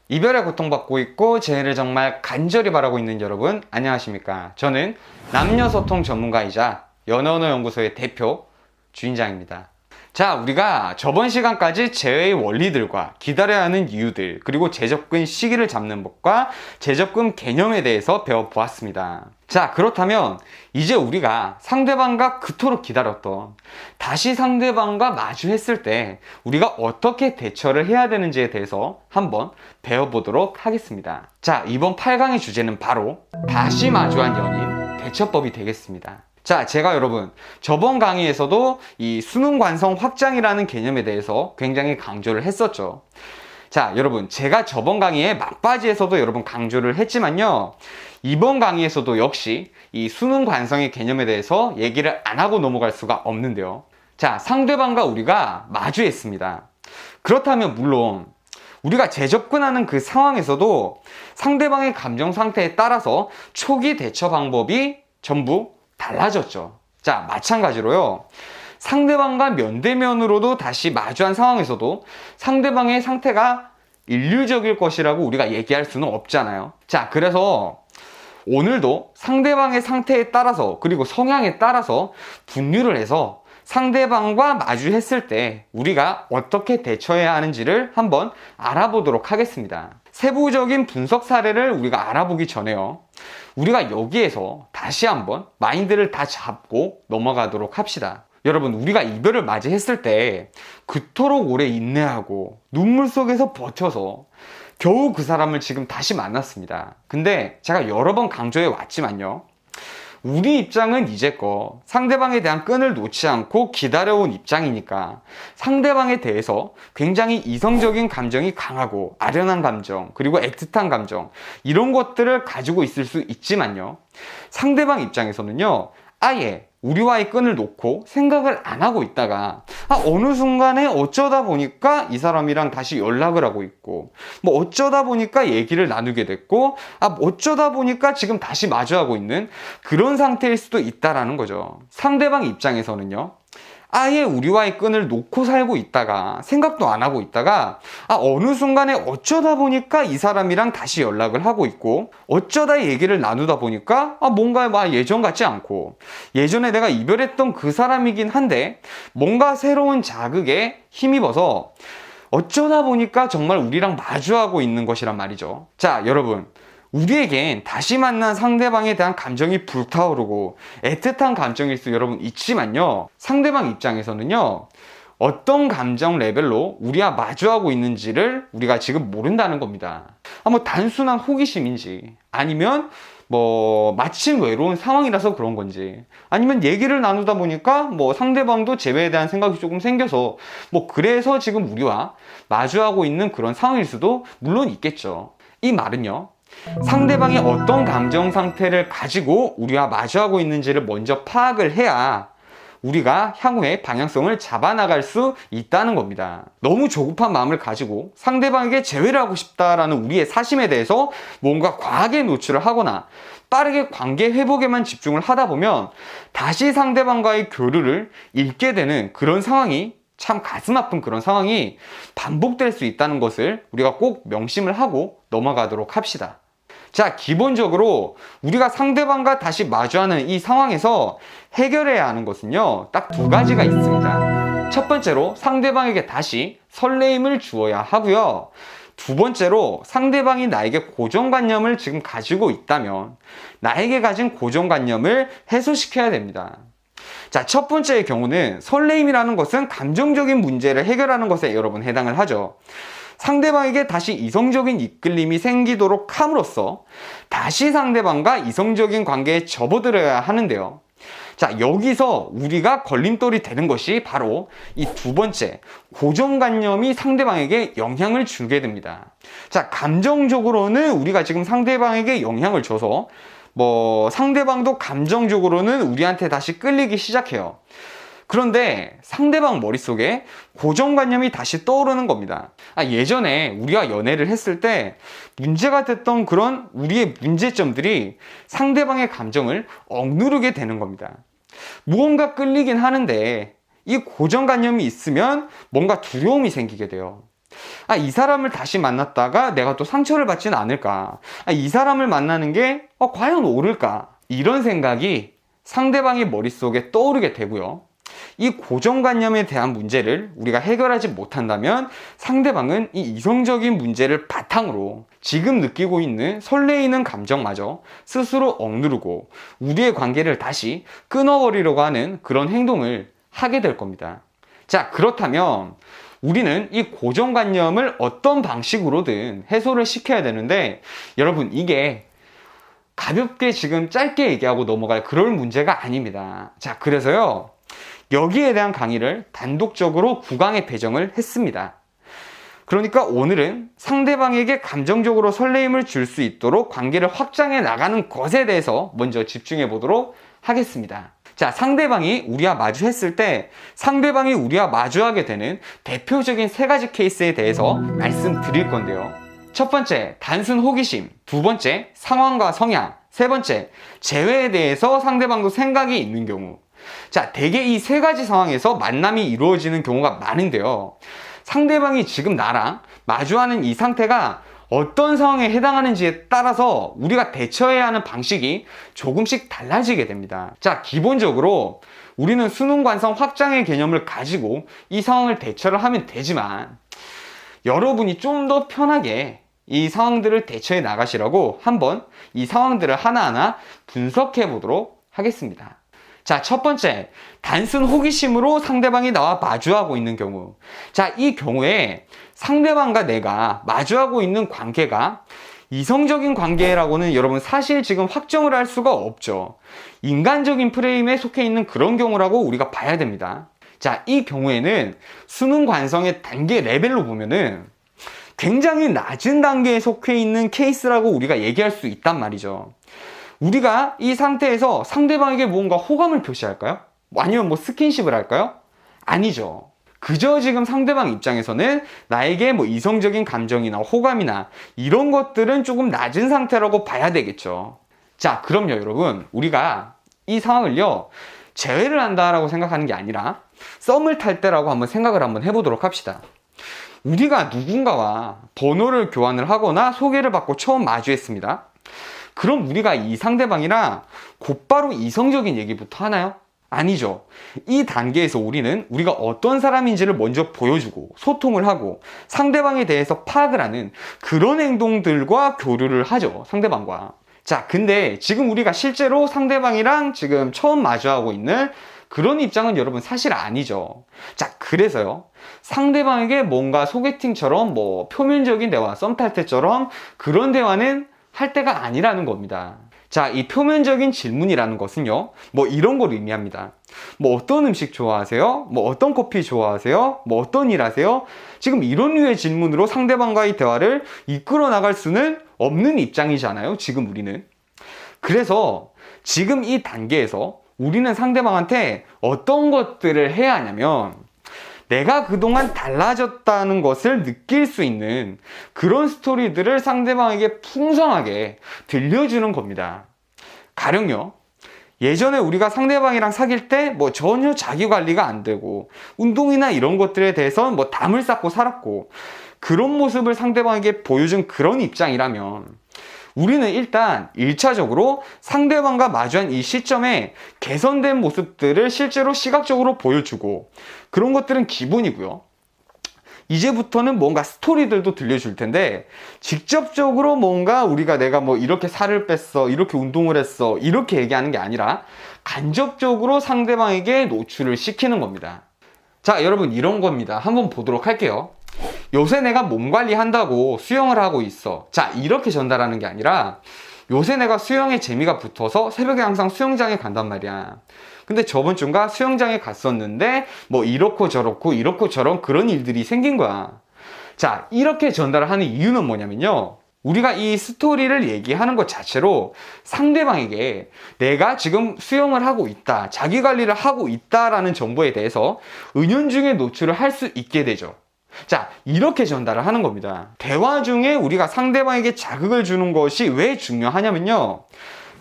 이별에 고통받고 있고 재회를 정말 간절히 바라고 있는 여러분, 안녕하십니까? 저는 남녀소통 전문가이자 연애언어연구소의 대표 주인장입니다. 자, 우리가 저번 시간까지 재회의 원리들과 기다려야 하는 이유들, 그리고 재접근 시기를 잡는 법과 재접근 개념에 대해서 배워보았습니다. 자, 그렇다면 이제 우리가 상대방과 그토록 기다렸던, 다시 상대방과 마주했을 때 우리가 어떻게 대처를 해야 되는지에 대해서 한번 배워보도록 하겠습니다. 자, 이번 8강의 주제는 바로 다시 마주한 연인 대처법이 되겠습니다. 자, 제가 여러분 저번 강의에서도 이 수능 관성 확장이라는 개념에 대해서 굉장히 강조를 했었죠. 자, 여러분 제가 저번 강의에 막바지에서도 여러분 강조를 했지만요, 이번 강의에서도 역시 이 수능 관성의 개념에 대해서 얘기를 안 하고 넘어갈 수가 없는데요. 자, 상대방과 우리가 마주했습니다. 그렇다면 물론 우리가 재접근하는 그 상황에서도 상대방의 감정 상태에 따라서 초기 대처 방법이 전부 달라졌죠. 자, 마찬가지로요, 상대방과 면대면으로도 다시 마주한 상황에서도 상대방의 상태가 일률적일 것이라고 우리가 얘기할 수는 없잖아요. 자, 그래서 오늘도 상대방의 상태에 따라서, 그리고 성향에 따라서 분류를 해서 상대방과 마주했을 때 우리가 어떻게 대처해야 하는지를 한번 알아보도록 하겠습니다. 세부적인 분석 사례를 우리가 알아보기 전에요, 우리가 여기에서 다시 한번 마인드를 다 잡고 넘어가도록 합시다. 여러분, 우리가 이별을 맞이했을 때 그토록 오래 인내하고 눈물 속에서 버텨서 겨우 그 사람을 지금 다시 만났습니다. 근데 제가 여러 번 강조해 왔지만요, 우리 입장은 이제껏 상대방에 대한 끈을 놓지 않고 기다려온 입장이니까 상대방에 대해서 굉장히 이성적인 감정이 강하고 아련한 감정, 그리고 애틋한 감정, 이런 것들을 가지고 있을 수 있지만요, 상대방 입장에서는요, 아예 우리와의 끈을 놓고 생각을 안 하고 있다가 어느 순간에 어쩌다 보니까 이 사람이랑 다시 연락을 하고 있고, 뭐 어쩌다 보니까 얘기를 나누게 됐고, 어쩌다 보니까 지금 다시 마주하고 있는 그런 상태일 수도 있다라는 거죠. 상대방 입장에서는요, 아예 우리와의 끈을 놓고 살고 있다가 생각도 안 하고 있다가 어느 순간에 어쩌다 보니까 이 사람이랑 다시 연락을 하고 있고, 어쩌다 얘기를 나누다 보니까 뭔가 예전 같지 않고, 예전에 내가 이별했던 그 사람이긴 한데 뭔가 새로운 자극에 힘입어서 어쩌다 보니까 정말 우리랑 마주하고 있는 것이란 말이죠. 자, 여러분, 우리에겐 다시 만난 상대방에 대한 감정이 불타오르고 애틋한 감정일 수 여러분 있지만요, 상대방 입장에서는요, 어떤 감정 레벨로 우리와 마주하고 있는지를 우리가 지금 모른다는 겁니다. 뭐 단순한 호기심인지, 아니면 마침 외로운 상황이라서 그런 건지, 아니면 얘기를 나누다 보니까 상대방도 재회에 대한 생각이 조금 생겨서 그래서 지금 우리와 마주하고 있는 그런 상황일 수도 물론 있겠죠. 이 말은요, 상대방이 어떤 감정 상태를 가지고 우리와 마주하고 있는지를 먼저 파악을 해야 우리가 향후에 방향성을 잡아나갈 수 있다는 겁니다. 너무 조급한 마음을 가지고 상대방에게 재회를 하고 싶다라는 우리의 사심에 대해서 뭔가 과하게 노출을 하거나 빠르게 관계 회복에만 집중을 하다 보면 다시 상대방과의 교류를 잃게 되는 그런 상황이, 참 가슴 아픈 그런 상황이 반복될 수 있다는 것을 우리가 꼭 명심을 하고 넘어가도록 합시다. 자, 기본적으로 우리가 상대방과 다시 마주하는 이 상황에서 해결해야 하는 것은요, 딱 두 가지가 있습니다. 첫 번째로 상대방에게 다시 설레임을 주어야 하고요, 두 번째로 상대방이 나에게 고정관념을 지금 가지고 있다면 나에게 가진 고정관념을 해소시켜야 됩니다. 자, 첫 번째의 경우는 설레임이라는 것은 감정적인 문제를 해결하는 것에 여러분 해당을 하죠. 상대방에게 다시 이성적인 이끌림이 생기도록 함으로써 다시 상대방과 이성적인 관계에 접어들어야 하는데요. 자, 여기서 우리가 걸림돌이 되는 것이 바로 이 두 번째, 고정관념이 상대방에게 영향을 주게 됩니다. 자, 감정적으로는 우리가 지금 상대방에게 영향을 줘서 상대방도 감정적으로는 우리한테 다시 끌리기 시작해요. 그런데 상대방 머릿속에 고정관념이 다시 떠오르는 겁니다. 예전에 우리가 연애를 했을 때 문제가 됐던 그런 우리의 문제점들이 상대방의 감정을 억누르게 되는 겁니다. 무언가 끌리긴 하는데 이 고정관념이 있으면 뭔가 두려움이 생기게 돼요. 이 사람을 다시 만났다가 내가 또 상처를 받지는 않을까? 이 사람을 만나는 게 과연 옳을까? 이런 생각이 상대방의 머릿속에 떠오르게 되고요. 이 고정관념에 대한 문제를 우리가 해결하지 못한다면 상대방은 이 이성적인 문제를 바탕으로 지금 느끼고 있는 설레이는 감정마저 스스로 억누르고 우리의 관계를 다시 끊어버리려고 하는 그런 행동을 하게 될 겁니다. 자, 그렇다면 우리는 이 고정관념을 어떤 방식으로든 해소를 시켜야 되는데, 여러분, 이게 가볍게 지금 짧게 얘기하고 넘어갈 그럴 문제가 아닙니다. 자, 그래서요, 여기에 대한 강의를 단독적으로 9강에 배정을 했습니다. 그러니까 오늘은 상대방에게 감정적으로 설레임을 줄 수 있도록 관계를 확장해 나가는 것에 대해서 먼저 집중해 보도록 하겠습니다. 자, 상대방이 우리와 마주했을 때 상대방이 우리와 마주하게 되는 대표적인 3가지 케이스에 대해서 말씀드릴 건데요. 첫 번째, 단순 호기심. 두 번째, 상황과 성향. 세 번째, 재회에 대해서 상대방도 생각이 있는 경우. 자, 대개 이 3가지 상황에서 만남이 이루어지는 경우가 많은데요. 상대방이 지금 나랑 마주하는 이 상태가 어떤 상황에 해당하는지에 따라서 우리가 대처해야 하는 방식이 조금씩 달라지게 됩니다. 자, 기본적으로 우리는 수능관성 확장의 개념을 가지고 이 상황을 대처를 하면 되지만, 여러분이 좀 더 편하게 이 상황들을 대처해 나가시라고 한번 이 상황들을 하나하나 분석해 보도록 하겠습니다. 자, 첫 번째, 단순 호기심으로 상대방이 나와 마주하고 있는 경우. 자, 이 경우에 상대방과 내가 마주하고 있는 관계가 이성적인 관계라고는 여러분 사실 지금 확정을 할 수가 없죠. 인간적인 프레임에 속해 있는 그런 경우라고 우리가 봐야 됩니다. 자, 이 경우에는 수능 관성의 단계 레벨로 보면은 굉장히 낮은 단계에 속해 있는 케이스라고 우리가 얘기할 수 있단 말이죠. 우리가 이 상태에서 상대방에게 뭔가 호감을 표시할까요? 아니면 뭐 스킨십을 할까요? 아니죠. 그저 지금 상대방 입장에서는 나에게 뭐 이성적인 감정이나 호감이나 이런 것들은 조금 낮은 상태라고 봐야 되겠죠. 자, 그럼요, 여러분. 우리가 이 상황을요, 재회를 한다라고 생각하는 게 아니라 썸을 탈 때라고 한번 생각을 한번 해보도록 합시다. 우리가 누군가와 번호를 교환을 하거나 소개를 받고 처음 마주했습니다. 그럼 우리가 이 상대방이랑 곧바로 이성적인 얘기부터 하나요? 아니죠. 이 단계에서 우리가 어떤 사람인지를 먼저 보여주고 소통을 하고 상대방에 대해서 파악을 하는 그런 행동들과 교류를 하죠, 상대방과. 자, 근데 지금 우리가 실제로 상대방이랑 지금 처음 마주하고 있는 그런 입장은 여러분 사실 아니죠. 자, 그래서요, 상대방에게 뭔가 소개팅처럼 뭐 표면적인 대화, 썸 탈 때처럼 그런 대화는 할 때가 아니라는 겁니다. 자, 이 표면적인 질문이라는 것은요, 뭐 이런 걸 의미합니다. 뭐 어떤 음식 좋아하세요? 뭐 어떤 커피 좋아하세요? 뭐 어떤 일 하세요? 지금 이런 류의 질문으로 상대방과의 대화를 이끌어 나갈 수는 없는 입장이잖아요, 지금 우리는. 그래서 지금 이 단계에서 우리는 상대방한테 어떤 것들을 해야 하냐면, 내가 그동안 달라졌다는 것을 느낄 수 있는 그런 스토리들을 상대방에게 풍성하게 들려주는 겁니다. 가령요, 예전에 우리가 상대방이랑 사귈 때 뭐 전혀 자기 관리가 안 되고 운동이나 이런 것들에 대해서는 뭐 담을 쌓고 살았고, 그런 모습을 상대방에게 보여준 그런 입장이라면 우리는 일단 1차적으로 상대방과 마주한 이 시점에 개선된 모습들을 실제로 시각적으로 보여주고, 그런 것들은 기본이고요. 이제부터는 뭔가 스토리들도 들려줄 텐데, 직접적으로 뭔가 내가 뭐 이렇게 살을 뺐어, 이렇게 운동을 했어, 이렇게 얘기하는 게 아니라 간접적으로 상대방에게 노출을 시키는 겁니다. 자, 여러분, 이런 겁니다. 한번 보도록 할게요. 요새 내가 몸 관리한다고 수영을 하고 있어. 자, 이렇게 전달하는 게 아니라, 요새 내가 수영에 재미가 붙어서 새벽에 항상 수영장에 간단 말이야. 근데 저번 주인가 수영장에 갔었는데 뭐 이렇고 저런 그런 일들이 생긴 거야. 자, 이렇게 전달을 하는 이유는 뭐냐면요, 우리가 이 스토리를 얘기하는 것 자체로 상대방에게 내가 지금 수영을 하고 있다, 자기 관리를 하고 있다라는 정보에 대해서 은연중에 노출을 할 수 있게 되죠. 자, 이렇게 전달을 하는 겁니다. 대화 중에 우리가 상대방에게 자극을 주는 것이 왜 중요하냐면요,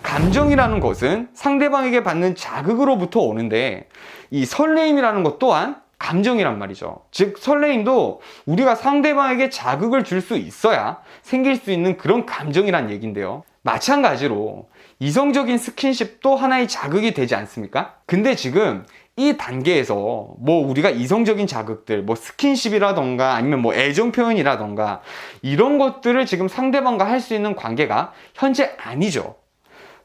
감정이라는 것은 상대방에게 받는 자극으로부터 오는데, 이 설레임이라는 것 또한 감정이란 말이죠. 즉 설레임도 우리가 상대방에게 자극을 줄 수 있어야 생길 수 있는 그런 감정이란 얘기인데요. 마찬가지로 이성적인 스킨십도 하나의 자극이 되지 않습니까? 근데 지금 이 단계에서 뭐 우리가 이성적인 자극들, 뭐 스킨십이라던가 아니면 뭐 애정 표현이라던가 이런 것들을 지금 상대방과 할 수 있는 관계가 현재 아니죠.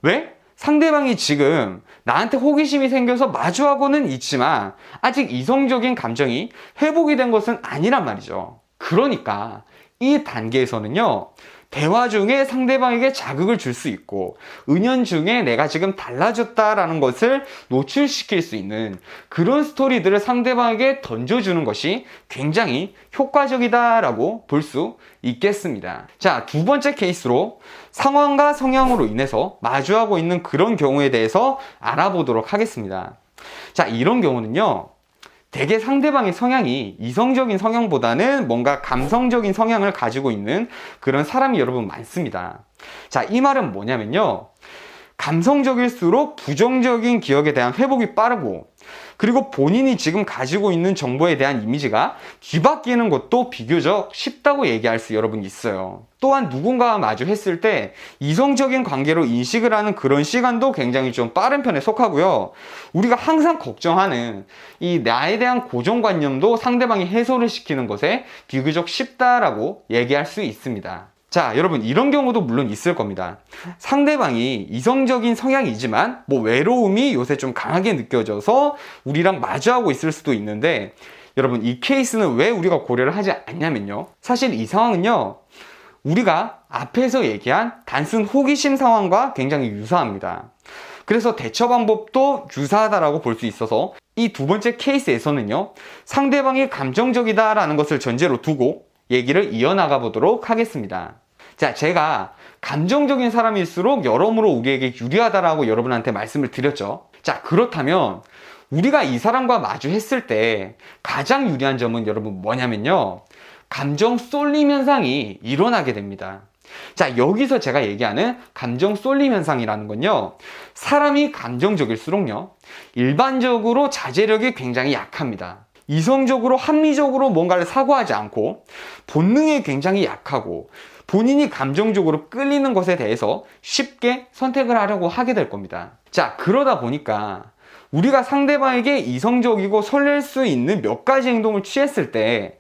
왜? 상대방이 지금 나한테 호기심이 생겨서 마주하고는 있지만 아직 이성적인 감정이 회복이 된 것은 아니란 말이죠. 그러니까 이 단계에서는요, 대화 중에 상대방에게 자극을 줄 수 있고 은연중에 내가 지금 달라졌다라는 것을 노출시킬 수 있는 그런 스토리들을 상대방에게 던져주는 것이 굉장히 효과적이다라고 볼 수 있겠습니다. 자, 두 번째 케이스로 상황과 성향으로 인해서 마주하고 있는 그런 경우에 대해서 알아보도록 하겠습니다. 자, 이런 경우는요, 대개 상대방의 성향이 이성적인 성향보다는 뭔가 감성적인 성향을 가지고 있는 그런 사람이 여러분 많습니다. 자, 이 말은 뭐냐면요, 감성적일수록 부정적인 기억에 대한 회복이 빠르고, 그리고 본인이 지금 가지고 있는 정보에 대한 이미지가 뒤바뀌는 것도 비교적 쉽다고 얘기할 수 여러분 있어요. 또한 누군가와 마주했을 때 이성적인 관계로 인식을 하는 그런 시간도 굉장히 좀 빠른 편에 속하고요. 우리가 항상 걱정하는 이 나에 대한 고정관념도 상대방이 해소를 시키는 것에 비교적 쉽다라고 얘기할 수 있습니다. 자, 여러분, 이런 경우도 물론 있을 겁니다. 상대방이 이성적인 성향이지만 뭐 외로움이 요새 좀 강하게 느껴져서 우리랑 마주하고 있을 수도 있는데, 여러분, 이 케이스는 왜 우리가 고려를 하지 않냐면요, 사실 이 상황은요, 우리가 앞에서 얘기한 단순 호기심 상황과 굉장히 유사합니다. 그래서 대처 방법도 유사하다라고 볼 수 있어서 이 두 번째 케이스에서는요, 상대방이 감정적이다라는 것을 전제로 두고 얘기를 이어나가 보도록 하겠습니다. 자, 제가 감정적인 사람일수록 여러모로 우리에게 유리하다라고 여러분한테 말씀을 드렸죠. 자, 그렇다면 우리가 이 사람과 마주했을 때 가장 유리한 점은 여러분 뭐냐면요, 감정 쏠림 현상이 일어나게 됩니다. 자, 여기서 제가 얘기하는 감정 쏠림 현상이라는 건요, 사람이 감정적일수록요, 일반적으로 자제력이 굉장히 약합니다. 이성적으로 합리적으로 뭔가를 사고하지 않고 본능에 굉장히 약하고 본인이 감정적으로 끌리는 것에 대해서 쉽게 선택을 하려고 하게 될 겁니다. 자, 그러다 보니까 우리가 상대방에게 이성적이고 설렐 수 있는 몇 가지 행동을 취했을 때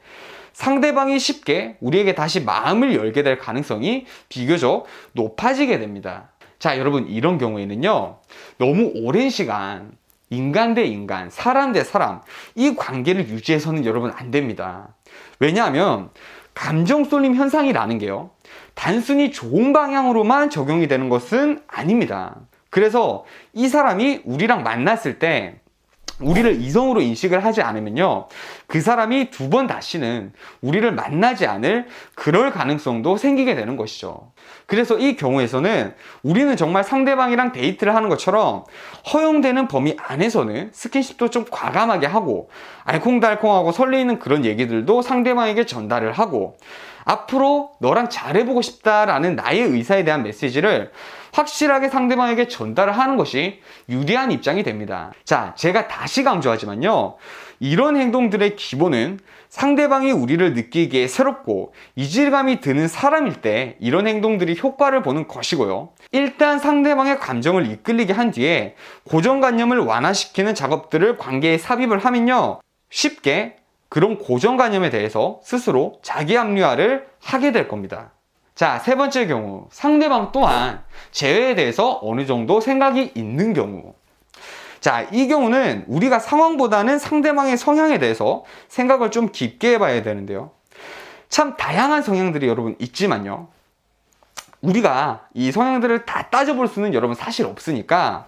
상대방이 쉽게 우리에게 다시 마음을 열게 될 가능성이 비교적 높아지게 됩니다. 자, 여러분, 이런 경우에는요, 너무 오랜 시간 인간 대 인간, 사람 대 사람, 이 관계를 유지해서는 여러분 안 됩니다. 왜냐하면 감정 쏠림 현상이라는 게요, 단순히 좋은 방향으로만 적용이 되는 것은 아닙니다. 그래서 이 사람이 우리랑 만났을 때 우리를 이성으로 인식을 하지 않으면요, 그 사람이 두 번 다시는 우리를 만나지 않을 그럴 가능성도 생기게 되는 것이죠. 그래서 이 경우에서는 우리는 정말 상대방이랑 데이트를 하는 것처럼 허용되는 범위 안에서는 스킨십도 좀 과감하게 하고 알콩달콩하고 설레이는 그런 얘기들도 상대방에게 전달을 하고 앞으로 너랑 잘해보고 싶다라는 나의 의사에 대한 메시지를 확실하게 상대방에게 전달을 하는 것이 유리한 입장이 됩니다. 자, 제가 다시 강조하지만요, 이런 행동들의 기본은 상대방이 우리를 느끼기에 새롭고 이질감이 드는 사람일 때 이런 행동들이 효과를 보는 것이고요, 일단 상대방의 감정을 이끌리게 한 뒤에 고정관념을 완화시키는 작업들을 관계에 삽입을 하면요, 쉽게 그런 고정관념에 대해서 스스로 자기 합리화를 하게 될 겁니다. 자, 세 번째 경우, 상대방 또한 재회에 대해서 어느 정도 생각이 있는 경우. 자, 이 경우는 우리가 상황보다는 상대방의 성향에 대해서 생각을 좀 깊게 해봐야 되는데요, 참 다양한 성향들이 여러분 있지만요, 우리가 이 성향들을 다 따져볼 수는 여러분 사실 없으니까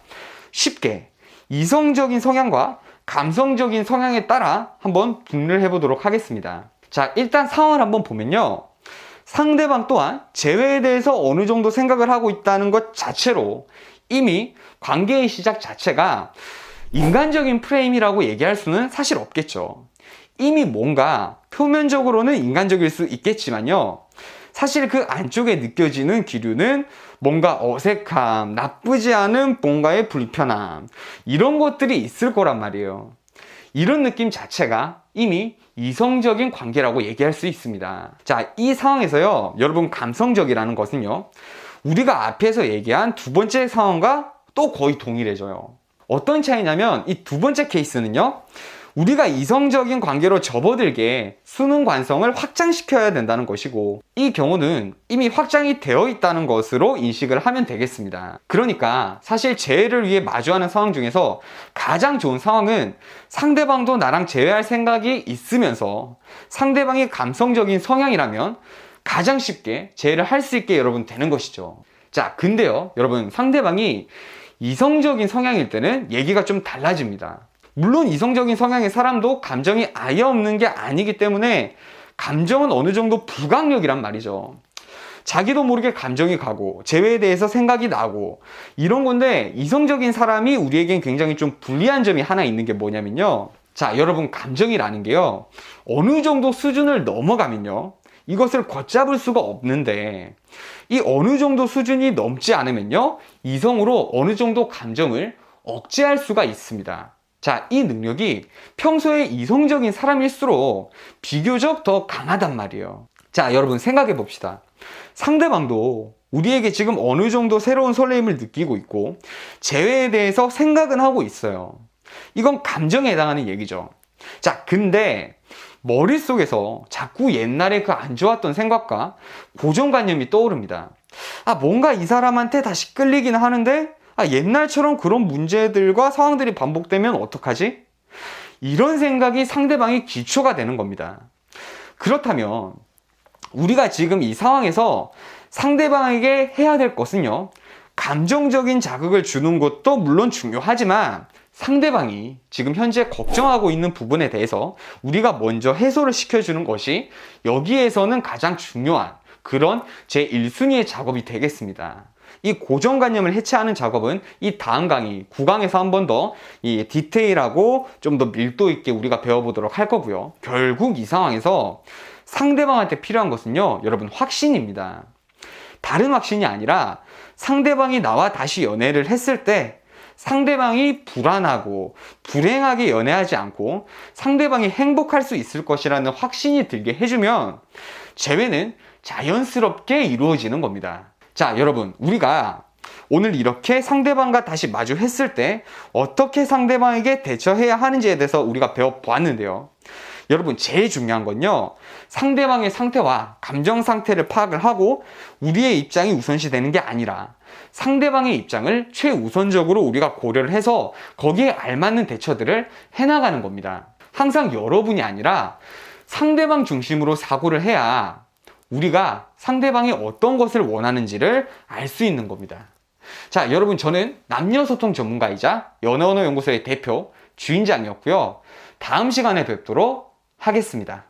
쉽게 이성적인 성향과 감성적인 성향에 따라 한번 분류를 해보도록 하겠습니다. 자, 일단 상황을 한번 보면요, 상대방 또한 재회에 대해서 어느 정도 생각을 하고 있다는 것 자체로 이미 관계의 시작 자체가 인간적인 프레임이라고 얘기할 수는 사실 없겠죠. 이미 뭔가 표면적으로는 인간적일 수 있겠지만요, 사실 그 안쪽에 느껴지는 기류는 뭔가 어색함, 나쁘지 않은 뭔가의 불편함, 이런 것들이 있을 거란 말이에요. 이런 느낌 자체가 이미 이성적인 관계라고 얘기할 수 있습니다. 자, 이 상황에서요, 여러분 감성적이라는 것은요, 우리가 앞에서 얘기한 두 번째 상황과 또 거의 동일해져요. 어떤 차이냐면 이 두 번째 케이스는요, 우리가 이성적인 관계로 접어들게 수능 관성을 확장시켜야 된다는 것이고, 이 경우는 이미 확장이 되어 있다는 것으로 인식을 하면 되겠습니다. 그러니까 사실 재회를 위해 마주하는 상황 중에서 가장 좋은 상황은 상대방도 나랑 재회할 생각이 있으면서 상대방이 감성적인 성향이라면 가장 쉽게 재회를 할 수 있게 여러분 되는 것이죠. 자, 근데요, 여러분, 상대방이 이성적인 성향일 때는 얘기가 좀 달라집니다. 물론 이성적인 성향의 사람도 감정이 아예 없는 게 아니기 때문에 감정은 어느 정도 불가항력이란 말이죠. 자기도 모르게 감정이 가고 재회에 대해서 생각이 나고 이런 건데, 이성적인 사람이 우리에겐 굉장히 좀 불리한 점이 하나 있는 게 뭐냐면요, 자, 여러분, 감정이라는 게요, 어느 정도 수준을 넘어가면요, 이것을 걷잡을 수가 없는데, 이 어느 정도 수준이 넘지 않으면요, 이성으로 어느 정도 감정을 억제할 수가 있습니다. 자, 이 능력이 평소에 이성적인 사람일수록 비교적 더 강하단 말이에요. 자, 여러분, 생각해 봅시다. 상대방도 우리에게 지금 어느 정도 새로운 설레임을 느끼고 있고 재회에 대해서 생각은 하고 있어요. 이건 감정에 해당하는 얘기죠. 자, 근데 머릿속에서 자꾸 옛날에 그 안 좋았던 생각과 고정관념이 떠오릅니다. 아, 뭔가 이 사람한테 다시 끌리기는 하는데, 아, 옛날처럼 그런 문제들과 상황들이 반복되면 어떡하지? 이런 생각이 상대방이 기초가 되는 겁니다. 그렇다면 우리가 지금 이 상황에서 상대방에게 해야 될 것은요, 감정적인 자극을 주는 것도 물론 중요하지만 상대방이 지금 현재 걱정하고 있는 부분에 대해서 우리가 먼저 해소를 시켜주는 것이 여기에서는 가장 중요한 그런 제1순위의 작업이 되겠습니다. 이 고정관념을 해체하는 작업은 이 다음 강의 9강에서 한 번 더 이 디테일하고 좀 더 밀도 있게 우리가 배워보도록 할 거고요. 결국 이 상황에서 상대방한테 필요한 것은요, 여러분, 확신입니다. 다른 확신이 아니라 상대방이 나와 다시 연애를 했을 때 상대방이 불안하고 불행하게 연애하지 않고 상대방이 행복할 수 있을 것이라는 확신이 들게 해주면 재회는 자연스럽게 이루어지는 겁니다. 자, 여러분, 우리가 오늘 이렇게 상대방과 다시 마주했을 때 어떻게 상대방에게 대처해야 하는지에 대해서 우리가 배워보았는데요. 여러분, 제일 중요한 건요, 상대방의 상태와 감정 상태를 파악을 하고 우리의 입장이 우선시 되는 게 아니라 상대방의 입장을 최우선적으로 우리가 고려를 해서 거기에 알맞는 대처들을 해나가는 겁니다. 항상 여러분이 아니라 상대방 중심으로 사고를 해야 우리가 상대방이 어떤 것을 원하는지를 알 수 있는 겁니다. 자, 여러분, 저는 남녀소통 전문가이자 연애언어연구소의 대표 주인장이었고요. 다음 시간에 뵙도록 하겠습니다.